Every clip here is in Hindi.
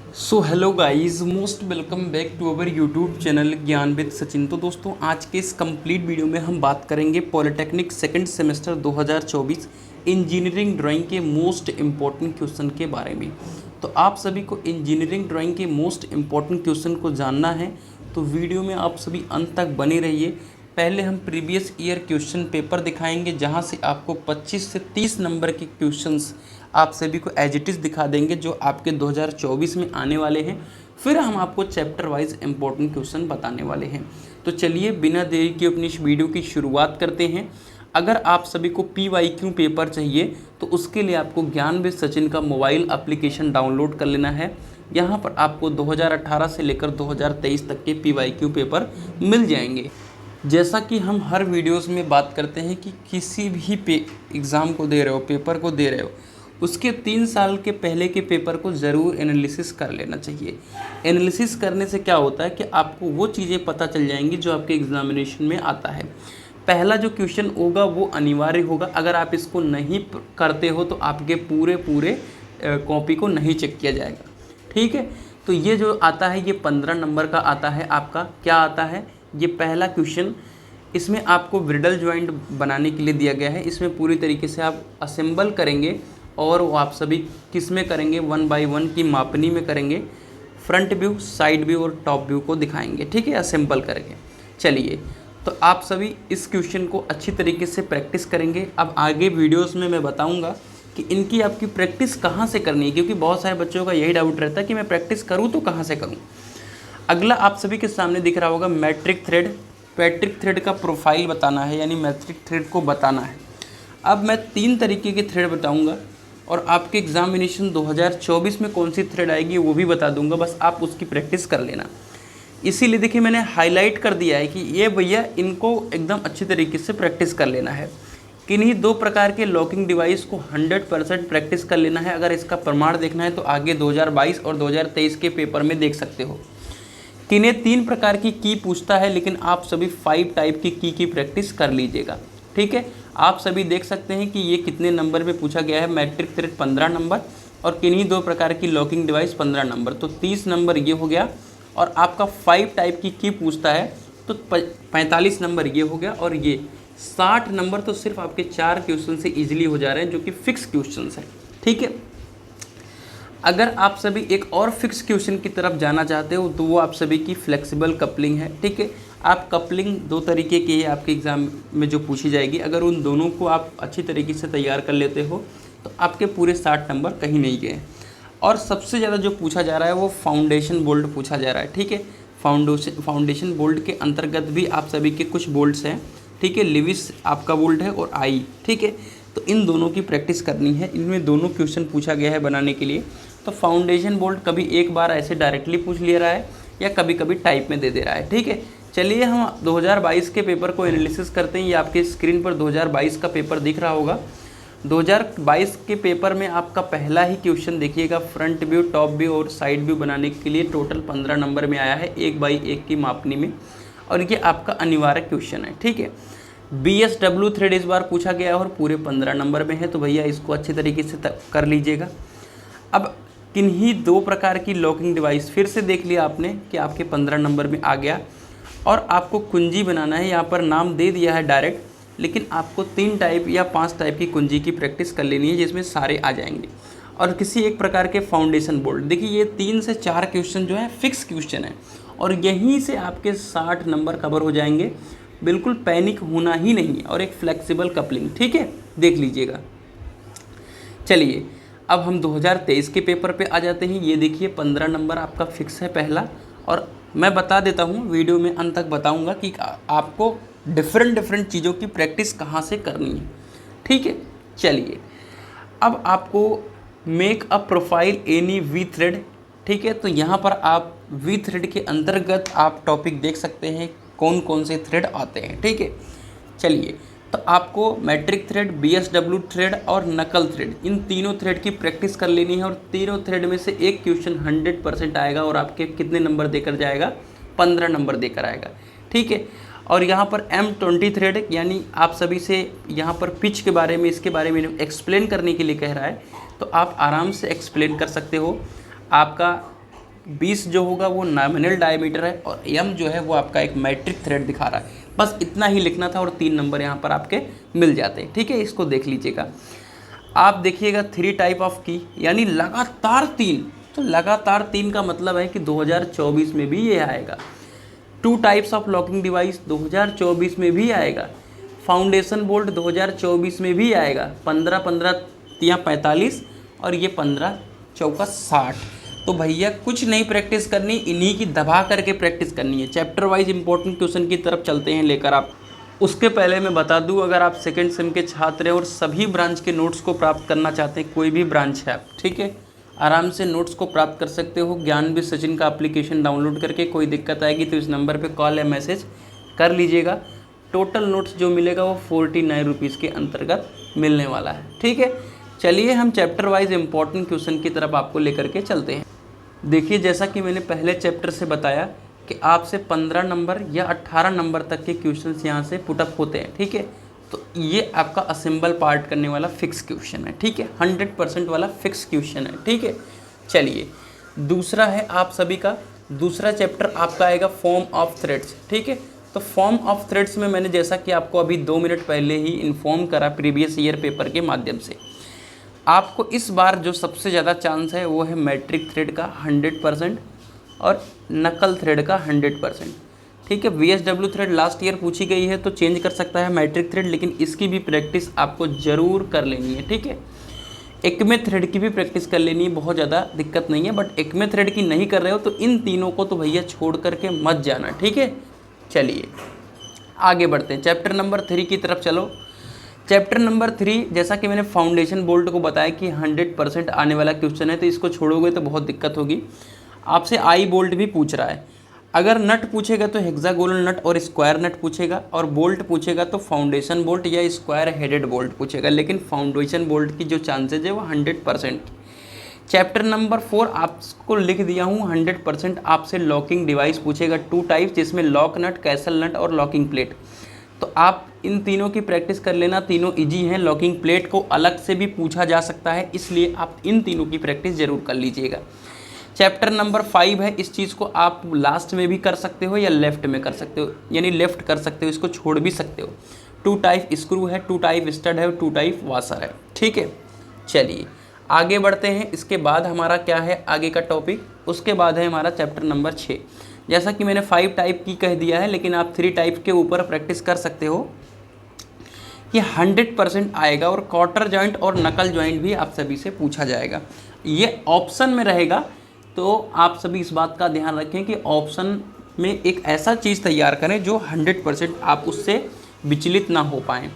So hello guys, most welcome back to our YouTube channel Gyan with Sachin. तो दोस्तों, आज के इस कंप्लीट वीडियो में हम बात करेंगे polytechnic second semester 2024 engineering drawing के मोस्ट इम्पॉर्टेंट क्वेश्चन के बारे में। तो आप सभी को इंजीनियरिंग ड्राइंग के मोस्ट इम्पॉर्टेंट क्वेश्चन को जानना है तो वीडियो में आप सभी अंत तक बने रहिए। पहले हम प्रीवियस ईयर क्वेश्चन पेपर दिखाएंगे, जहां से आपको 25 से 30 नंबर के क्वेश्चंस आप सभी को एज इट इज़ दिखा देंगे जो आपके 2024 में आने वाले हैं। फिर हम आपको चैप्टर वाइज इंपॉर्टेंट क्वेश्चन बताने वाले हैं। तो चलिए बिना देरी के अपनी इस वीडियो की शुरुआत करते हैं। अगर आप सभी को PYQ पेपर चाहिए तो उसके लिए आपको ज्ञान विद सचिन का मोबाइल एप्लीकेशन डाउनलोड कर लेना है। यहाँ पर आपको 2018 से लेकर 2023 तक के PYQ पेपर मिल जाएंगे। जैसा कि हम हर वीडियोस में बात करते हैं कि किसी भी एग्ज़ाम को दे रहे हो, पेपर को दे रहे हो, उसके 3 साल के पहले के पेपर को ज़रूर एनालिसिस कर लेना चाहिए। एनालिसिस करने से क्या होता है कि आपको वो चीज़ें पता चल जाएंगी जो आपके एग्जामिनेशन में आता है। पहला जो क्वेश्चन होगा वो अनिवार्य होगा। अगर आप इसको नहीं करते हो तो आपके पूरे कॉपी को नहीं चेक किया जाएगा। ठीक है, तो ये जो आता है ये 15 नंबर का आता है। आपका क्या आता है, ये पहला क्वेश्चन, इसमें आपको ब्रिडल जॉइंट बनाने के लिए दिया गया है। इसमें पूरी तरीके से आप असेंबल करेंगे और वो आप सभी किस में करेंगे, 1 बाय 1 की मापनी में करेंगे। फ्रंट व्यू, साइड व्यू और टॉप व्यू को दिखाएंगे। ठीक है, असेंबल करेंगे। चलिए, तो आप सभी इस क्वेश्चन को अच्छी तरीके से प्रैक्टिस करेंगे। अब आगे वीडियोस में मैं बताऊंगा कि इनकी आपकी प्रैक्टिस कहाँ से करनी है, क्योंकि बहुत सारे बच्चों का यही डाउट रहता है कि मैं प्रैक्टिस करूँ तो कहाँ से करूँ। अगला आप सभी के सामने दिख रहा होगा मैट्रिक थ्रेड। मैट्रिक थ्रेड का प्रोफाइल बताना है, यानी मैट्रिक थ्रेड को बताना है। अब मैं 3 तरीके के थ्रेड बताऊंगा और आपके एग्जामिनेशन 2024 में कौन सी थ्रेड आएगी वो भी बता दूंगा। बस आप उसकी प्रैक्टिस कर लेना। इसीलिए देखिए मैंने हाईलाइट कर दिया है कि ये भैया इनको एकदम अच्छी तरीके से प्रैक्टिस कर लेना है। किन्हीं 2 प्रकार के लॉकिंग डिवाइस को 100% प्रैक्टिस कर लेना है। अगर इसका प्रमाण देखना है तो आगे 2022 और 2023 के पेपर में देख सकते हो। किन्हें 3 प्रकार की की पूछता है, लेकिन आप सभी 5 टाइप की प्रैक्टिस कर लीजिएगा। ठीक है, आप सभी देख सकते हैं कि ये कितने नंबर में पूछा गया है। मैट्रिक थ्रेड 15 नंबर और किन्हीं 2 प्रकार की लॉकिंग डिवाइस 15 नंबर, तो 30 नंबर ये हो गया। और आपका 5 टाइप की पूछता है तो 45 नंबर ये हो गया। और ये 60 नंबर तो सिर्फ आपके 4 क्वेश्चन से ईजिली हो जा रहे हैं, जो कि फिक्स क्वेश्चन है। ठीक है, अगर आप सभी एक और फिक्स क्वेश्चन की तरफ जाना चाहते हो तो वो आप सभी की फ्लेक्सिबल कपलिंग है। ठीक है, आप कपलिंग 2 तरीके की है आपके एग्ज़ाम में जो पूछी जाएगी। अगर उन दोनों को आप अच्छी तरीके से तैयार कर लेते हो तो आपके पूरे 60 नंबर कहीं नहीं गए। और सबसे ज़्यादा जो पूछा जा रहा है वो फाउंडेशन बोल्ट पूछा जा रहा है। ठीक है, फाउंडेशन बोल्ट के अंतर्गत भी आप सभी के कुछ बोल्ट्स हैं। ठीक है, लिविस आपका बोल्ट है और आई। ठीक है, तो इन दोनों की प्रैक्टिस करनी है। इनमें दोनों क्वेश्चन पूछा गया है बनाने के लिए। तो फाउंडेशन बोल्ट कभी एक बार ऐसे डायरेक्टली पूछ ले रहा है या कभी कभी टाइप में दे रहा है। ठीक है, चलिए हम 2022 के पेपर को एनालिसिस करते हैं। ये आपके स्क्रीन पर 2022 का पेपर दिख रहा होगा। 2022 के पेपर में आपका पहला ही क्वेश्चन देखिएगा, फ्रंट व्यू, टॉप व्यू और साइड व्यू बनाने के लिए टोटल 15 नंबर में आया है, 1 बाई 1 की मापनी में। और ये आपका अनिवार्य क्वेश्चन है। ठीक है, BSW थ्रेड इस बार पूछा गया और पूरे 15 नंबर में है, तो भैया इसको अच्छी तरीके से कर लीजिएगा। अब किन्हीं 2 प्रकार की लॉकिंग डिवाइस फिर से देख लिया आपने कि आपके 15 नंबर में आ गया। और आपको कुंजी बनाना है। यहाँ पर नाम दे दिया है डायरेक्ट, लेकिन आपको 3 टाइप या 5 टाइप की कुंजी की प्रैक्टिस कर लेनी है, जिसमें सारे आ जाएंगे। और किसी एक प्रकार के फाउंडेशन बोल्ट, देखिए ये 3 से 4 क्वेश्चन जो है फिक्स क्वेश्चन है और यहीं से आपके 60 नंबर कवर हो जाएंगे। बिल्कुल पैनिक होना ही नहीं। और एक फ्लेक्सिबल कपलिंग, ठीक है, देख लीजिएगा। चलिए, अब हम 2023 के पेपर पे आ जाते हैं। ये देखिए 15 नंबर आपका फिक्स है पहला। और मैं बता देता हूँ, वीडियो में अंत तक बताऊँगा कि आपको डिफरेंट चीज़ों की प्रैक्टिस कहाँ से करनी है। ठीक है, चलिए, अब आपको make a profile any we thread. ठीक है, तो यहाँ पर आप वी थ्रेड के अंतर्गत आप टॉपिक देख सकते हैं कौन कौन से थ्रेड आते हैं। ठीक है, चलिए, तो आपको मैट्रिक थ्रेड, BSW थ्रेड और नकल थ्रेड, इन तीनों थ्रेड की प्रैक्टिस कर लेनी है। और तीनों थ्रेड में से एक क्वेश्चन 100% आएगा और आपके कितने नंबर देकर जाएगा, 15 नंबर देकर आएगा। ठीक है, और यहाँ पर M20 थ्रेड, यानी आप सभी से यहाँ पर पिच के बारे में, इसके बारे में एक्सप्लेन करने के लिए कह रहा है, तो आप आराम से एक्सप्लेन कर सकते हो। आपका 20 जो होगा वो नॉमिनल डायमीटर है और m जो है वो आपका एक मैट्रिक थ्रेड दिखा रहा है। बस इतना ही लिखना था और 3 नंबर यहाँ पर आपके मिल जाते हैं। ठीक है, इसको देख लीजिएगा। आप देखिएगा 3 टाइप ऑफ की, यानी लगातार 3, तो लगातार 3 का मतलब है कि 2024 में भी ये आएगा। 2 टाइप्स ऑफ लॉकिंग डिवाइस 2024 में भी आएगा। फाउंडेशन बोल्ट 2024 में भी आएगा। 15 15 या 45 और ये 15 चौका 60। तो भैया कुछ नहीं प्रैक्टिस करनी, इन्हीं की दबा करके प्रैक्टिस करनी है। चैप्टर वाइज इंपॉर्टेंट क्वेश्चन की तरफ चलते हैं लेकर आप। उसके पहले मैं बता दूं, अगर आप सेकेंड सेम के छात्र हैं और सभी ब्रांच के नोट्स को प्राप्त करना चाहते हैं, कोई भी ब्रांच है आप, ठीक है, आराम से नोट्स को प्राप्त कर सकते हो ज्ञानविद सचिन का एप्लीकेशन डाउनलोड करके। कोई दिक्कत आएगी तो इस नंबर पे कॉल या मैसेज कर लीजिएगा। टोटल नोट्स जो मिलेगा वो 49 रुपीज़ के अंतर्गत मिलने वाला है। ठीक है, चलिए हम चैप्टर वाइज इंपॉर्टेंट क्वेश्चन की तरफ आपको लेकर के चलते हैं। देखिए, जैसा कि मैंने पहले चैप्टर से बताया कि आपसे 15 नंबर या 18 नंबर तक के क्वेश्चंस यहाँ से पुटअप होते हैं। ठीक है, तो ये आपका असेंबल पार्ट करने वाला फिक्स क्वेश्चन है। ठीक है, 100% वाला फिक्स क्वेश्चन है। ठीक है, चलिए दूसरा है आप सभी का, दूसरा चैप्टर आपका आएगा फॉर्म ऑफ थ्रेड्स। ठीक है, तो फॉर्म ऑफ थ्रेड्स में मैंने जैसा कि आपको अभी 2 मिनट पहले ही इन्फॉर्म करा प्रीवियस ईयर पेपर के माध्यम से, आपको इस बार जो सबसे ज़्यादा चांस है वो है मैट्रिक थ्रेड का 100% और नकल थ्रेड का 100%। ठीक है, VSW थ्रेड लास्ट ईयर पूछी गई है तो चेंज कर सकता है मैट्रिक थ्रेड, लेकिन इसकी भी प्रैक्टिस आपको ज़रूर कर लेनी है। ठीक है, एक्मे थ्रेड की भी प्रैक्टिस कर लेनी है, बहुत ज़्यादा दिक्कत नहीं है, बट एक्मे थ्रेड की नहीं कर रहे हो तो इन तीनों को तो भैया छोड़ करके मत जाना। ठीक है, चलिए आगे बढ़ते हैं, चैप्टर नंबर 3 की तरफ चलो। चैप्टर नंबर 3, जैसा कि मैंने फाउंडेशन बोल्ट को बताया कि 100% आने वाला क्वेश्चन है, तो इसको छोड़ोगे तो बहुत दिक्कत होगी। आपसे आई बोल्ट भी पूछ रहा है। अगर नट पूछेगा तो हेक्सागोनल नट और स्क्वायर नट पूछेगा, और बोल्ट पूछेगा तो फाउंडेशन बोल्ट या स्क्वायर हेडेड बोल्ट पूछेगा, लेकिन फाउंडेशन बोल्ट की जो चांसेज है वो 100%। चैप्टर नंबर 4 आपको लिख दिया हूँ 100% आपसे लॉकिंग डिवाइस पूछेगा 2 टाइप्स, जिसमें लॉक नट, कैसल नट और लॉकिंग प्लेट। तो आप इन तीनों की प्रैक्टिस कर लेना, तीनों इजी हैं। लॉकिंग प्लेट को अलग से भी पूछा जा सकता है, इसलिए आप इन तीनों की प्रैक्टिस ज़रूर कर लीजिएगा। चैप्टर नंबर 5 है, इस चीज़ को आप लास्ट में भी कर सकते हो या लेफ़्ट में कर सकते हो, यानी लेफ़्ट कर सकते हो, इसको छोड़ भी सकते हो। 2 टाइप स्क्रू है, 2 टाइप स्टड है, 2 टाइप वाशर है। ठीक है, चलिए आगे बढ़ते हैं। इसके बाद हमारा क्या है आगे का टॉपिक, उसके बाद है हमारा चैप्टर नंबर 6। जैसा कि मैंने 5 टाइप की कह दिया है, लेकिन आप 3 टाइप के ऊपर प्रैक्टिस कर सकते हो। ये 100% आएगा, और क्वार्टर जॉइंट और नकल जॉइंट भी आप सभी से पूछा जाएगा। ये ऑप्शन में रहेगा, तो आप सभी इस बात का ध्यान रखें कि ऑप्शन में एक ऐसा चीज़ तैयार करें जो 100% आप उससे विचलित ना हो पाएँ।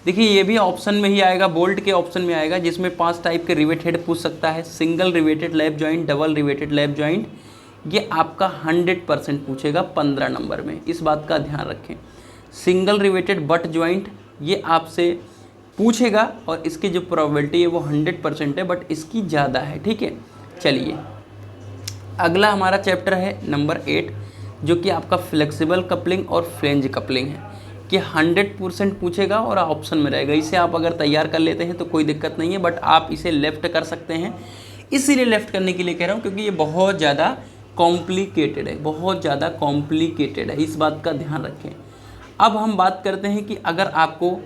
देखिए, ये भी ऑप्शन में ही आएगा, बोल्ट के ऑप्शन में आएगा, जिसमें 5 टाइप के रिवेट हेड पूछ सकता है। Single riveted lap joint, double riveted lap joint, ये आपका 100% पूछेगा 15 नंबर में, इस बात का ध्यान रखें। सिंगल रिवेटेड बट जॉइंट ये आपसे पूछेगा, और इसकी जो प्रोबेबिलिटी है वो 100% है, बट इसकी ज़्यादा है। ठीक है, चलिए अगला हमारा चैप्टर है नंबर 8, जो कि आपका फ्लेक्सिबल कपलिंग और फ्लेंज कपलिंग है, कि 100% पूछेगा और ऑप्शन में रहेगा। इसे आप अगर तैयार कर लेते हैं तो कोई दिक्कत नहीं है, बट आप इसे लेफ़्ट कर सकते हैं। इसीलिए लेफ़्ट करने के लिए कह रहा हूँ क्योंकि ये बहुत ज़्यादा कॉम्प्लिकेटेड है, बहुत ज़्यादा कॉम्प्लिकेटेड है, इस बात का ध्यान रखें। अब हम बात करते हैं कि अगर आपको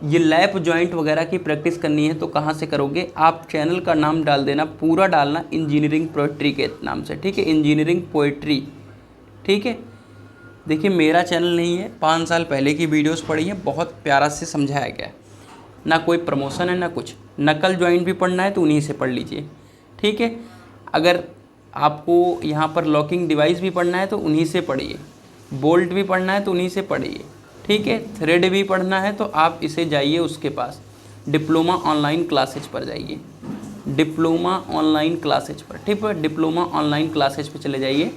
ये लैप जॉइंट वगैरह की प्रैक्टिस करनी है तो कहाँ से करोगे। आप चैनल का नाम डाल देना, पूरा डालना इंजीनियरिंग पोएट्री के नाम से। ठीक है, इंजीनियरिंग पोएट्री। ठीक है, देखिए मेरा चैनल नहीं है, 5 साल पहले की वीडियोस पढ़ी हैं, बहुत प्यारा से समझाया गया है, ना कोई प्रमोशन है ना कुछ। नकल जॉइंट भी पढ़ना है तो उन्हीं से पढ़ लीजिए। ठीक है, अगर आपको यहाँ पर लॉकिंग डिवाइस भी पढ़ना है तो उन्हीं से पढ़िए, बोल्ट भी पढ़ना है तो उन्हीं से पढ़िए। ठीक है, थ्रेड भी पढ़ना है तो आप इसे जाइए उसके पास, डिप्लोमा ऑनलाइन क्लासेज पर जाइए, डिप्लोमा ऑनलाइन क्लासेज पर। ठीक है, डिप्लोमा ऑनलाइन क्लासेज पर चले जाइए,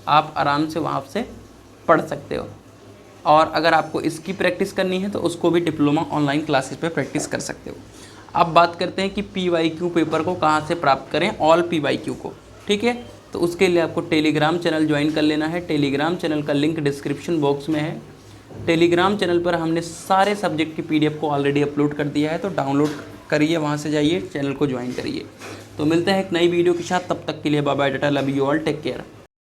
आप आराम से वहाँ से पढ़ सकते हो। और अगर आपको इसकी प्रैक्टिस करनी है तो उसको भी डिप्लोमा ऑनलाइन क्लासेस पे प्रैक्टिस कर सकते हो। अब बात करते हैं कि PYQ पेपर को कहाँ से प्राप्त करें, ऑल PYQ को। ठीक है, तो उसके लिए आपको टेलीग्राम चैनल ज्वाइन कर लेना है। टेलीग्राम चैनल का लिंक डिस्क्रिप्शन बॉक्स में है। टेलीग्राम चैनल पर हमने सारे सब्जेक्ट की PDF को ऑलरेडी अपलोड कर दिया है, तो डाउनलोड करिए, वहाँ से जाइए, चैनल को ज्वाइन करिए। तो मिलते हैं एक नई वीडियो के साथ, तब तक के लिए bye bye, tata, love you all, take care.